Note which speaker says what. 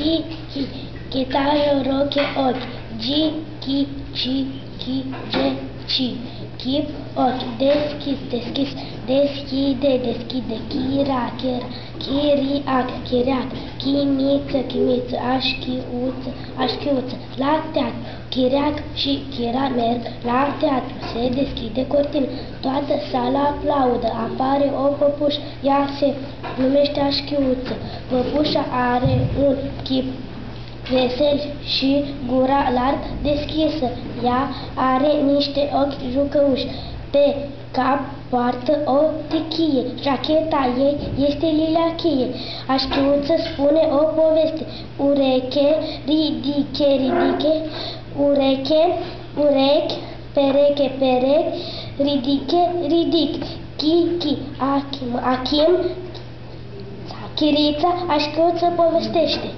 Speaker 1: Chi, chitară, roche, ochi. Gi, chi, ci, ge, ci. Chip, ochi. Deschis, deschide, chira, chiriac. Chimiță, așchiuță. La teatru, chiriac și chira merg la teatru. Se deschide cortină, toată sala aplaudă. Apare o păpușă, ea se numește așchiuță. Păpușa are un chip vesel și gura larg deschisă. Ea are niște ochi jucăuși. Pe cap poartă o tichie. Jacheta ei este lilachie. Așchiuță spune o poveste. Ureche, ridiche, urechi, pereche, ridic. Chi, achim, chirița, așchiuță povestește.